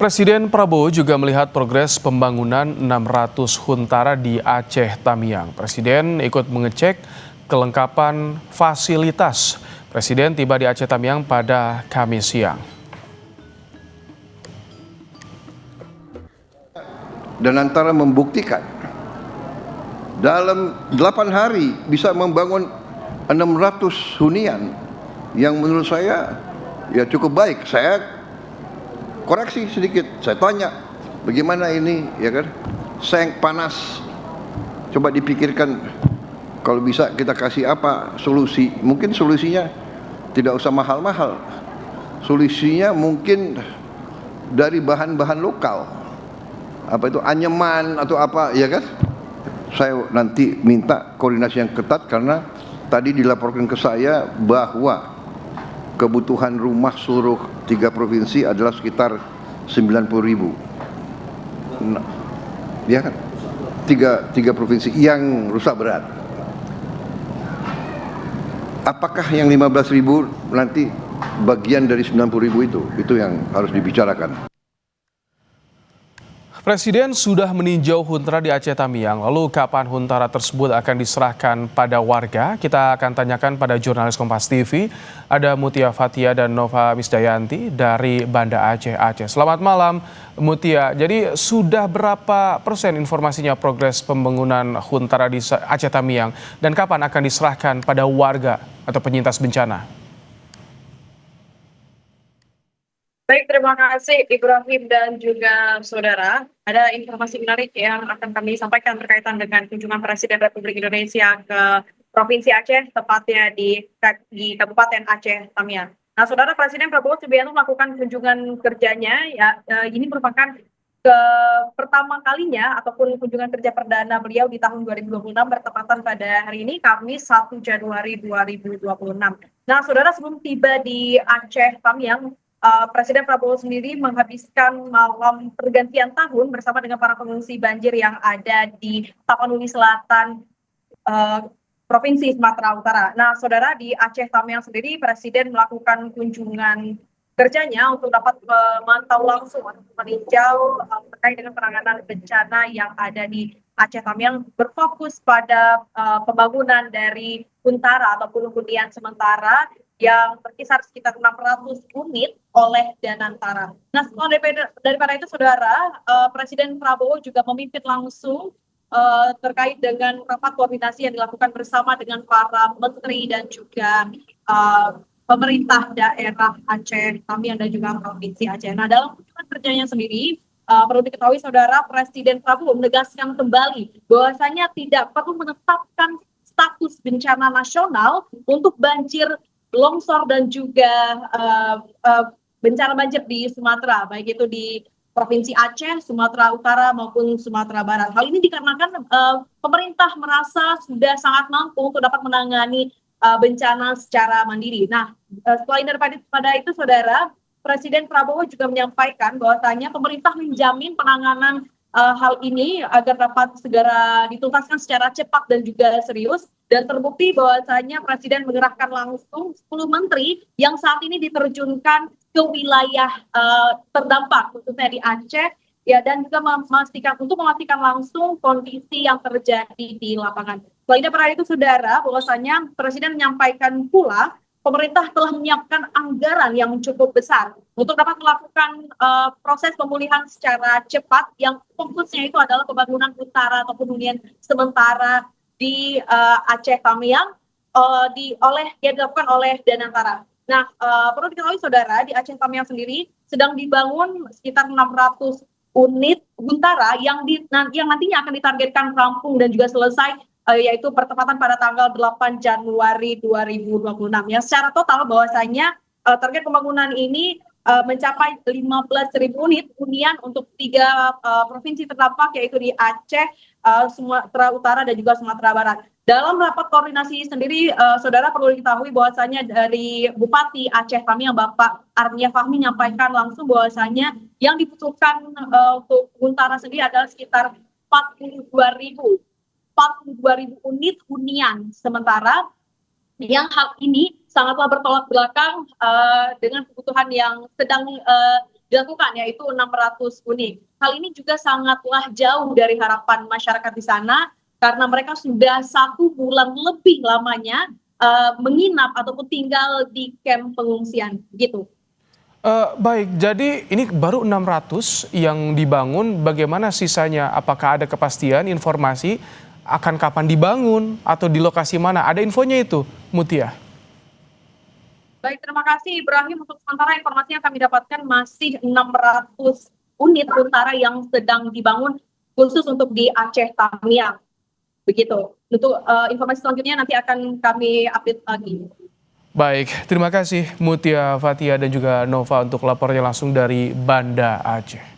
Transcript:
Presiden Prabowo juga melihat progres pembangunan 600 huntara di Aceh Tamiang. Presiden ikut mengecek kelengkapan fasilitas. Presiden tiba di Aceh Tamiang pada Kamis siang. Dan antara membuktikan dalam 8 hari bisa membangun 600 hunian yang menurut saya ya cukup baik. Saya koreksi sedikit, saya tanya bagaimana ini ya kan, seng panas, coba dipikirkan kalau bisa kita kasih apa solusi. Mungkin solusinya tidak usah mahal-mahal, solusinya mungkin dari bahan-bahan lokal, apa itu anyaman atau apa ya kan. Saya nanti minta koordinasi yang ketat karena tadi dilaporkan ke saya bahwa kebutuhan rumah seluruh 3 provinsi adalah sekitar 90.000. Nah, ya kan? Tiga provinsi yang rusak berat. Apakah yang 15.000 nanti bagian dari 90.000 itu yang harus dibicarakan. Presiden sudah meninjau huntara di Aceh Tamiang. Lalu kapan huntara tersebut akan diserahkan pada warga? Kita akan tanyakan pada jurnalis Kompas TV. Ada Mutia Fathia dan Nova Misdayanti dari Banda Aceh. Selamat malam Mutia. Jadi sudah berapa persen informasinya progres pembangunan huntara di Aceh Tamiang? Dan kapan akan diserahkan pada warga atau penyintas bencana? Baik, terima kasih Ibrahim dan juga saudara. Ada informasi menarik yang akan kami sampaikan berkaitan dengan kunjungan Presiden Republik Indonesia ke Provinsi Aceh, tepatnya di Kabupaten Aceh Tamiang. Nah, saudara, Presiden Prabowo Subianto melakukan kunjungan kerjanya, ini merupakan pertama kalinya ataupun kunjungan kerja perdana beliau di tahun 2026 bertepatan pada hari ini, Kamis 1 Januari 2026. Nah, saudara, sebelum tiba di Aceh Tamiang, Presiden Prabowo sendiri menghabiskan malam pergantian tahun bersama dengan para pengungsi banjir yang ada di Tapanuli Selatan, Provinsi Sumatera Utara. Nah, saudara, di Aceh Tamiang sendiri Presiden melakukan kunjungan kerjanya untuk dapat memantau langsung atau meninjau terkait dengan penanganan bencana yang ada di Aceh Tamiang, berfokus pada pembangunan dari huntara ataupun hunian sementara yang berkisar sekitar 600 unit oleh Danantara. Nah, setelah daripada itu, saudara, Presiden Prabowo juga memimpin langsung terkait dengan rapat koordinasi yang dilakukan bersama dengan para menteri dan juga pemerintah daerah Aceh Tamiang dan juga Provinsi Aceh. Nah, dalam kunjungan kerjanya sendiri, perlu diketahui, saudara, Presiden Prabowo menegaskan kembali bahwasanya tidak perlu menetapkan status bencana nasional untuk banjir, longsor dan juga bencana banjir di Sumatera, baik itu di Provinsi Aceh, Sumatera Utara maupun Sumatera Barat. Hal ini dikarenakan pemerintah merasa sudah sangat mampu untuk dapat menangani bencana secara mandiri. Nah, selain daripada itu, saudara, Presiden Prabowo juga menyampaikan bahwasanya pemerintah menjamin penanganan hal ini agar dapat segera dituntaskan secara cepat dan juga serius, dan terbukti bahwasanya Presiden mengerahkan langsung 10 menteri yang saat ini diterjunkan ke wilayah terdampak khususnya di Aceh ya, dan juga memastikan langsung kondisi yang terjadi di lapangan. Selain daripada itu, saudara, bahwasanya Presiden menyampaikan pula pemerintah telah menyiapkan anggaran yang cukup besar untuk dapat melakukan proses pemulihan secara cepat yang fokusnya itu adalah pembangunan huntara ataupun hunian sementara di Aceh Tamiang yang dilakukan oleh Danantara. Nah, perlu diketahui, saudara, di Aceh Tamiang sendiri sedang dibangun sekitar 600 unit huntara yang nantinya akan ditargetkan rampung dan juga selesai, yaitu pertepatan pada tanggal 8 Januari 2026. Yang secara total bahwasanya target pembangunan ini mencapai 15.000 unit hunian untuk 3 provinsi terdampak, yaitu di Aceh, Sumatera Utara dan juga Sumatera Barat. Dalam rapat koordinasi sendiri, saudara, perlu diketahui bahwasanya dari Bupati Aceh Tamiang, Bapak Arnia Fahmi, menyampaikan langsung bahwasanya yang dibutuhkan untuk huntara sendiri adalah sekitar 42.000 unit hunian sementara, yang hal ini sangatlah bertolak belakang dengan kebutuhan yang sedang dilakukan, yaitu 600 unit. Hal ini juga sangatlah jauh dari harapan masyarakat di sana, karena mereka sudah 1 bulan lebih lamanya menginap ataupun tinggal di kamp pengungsian, gitu. Baik, jadi ini baru 600 yang dibangun, bagaimana sisanya? Apakah ada kepastian informasi akan kapan dibangun atau di lokasi mana? Ada infonya itu, Mutia? Baik, terima kasih Ibrahim. Untuk sementara informasi yang kami dapatkan masih 600 unit Huntara yang sedang dibangun khusus untuk di Aceh Tamiang. Begitu. Untuk informasi selanjutnya nanti akan kami update lagi. Baik, terima kasih Mutia Fatia dan juga Nova untuk lapornya langsung dari Banda Aceh.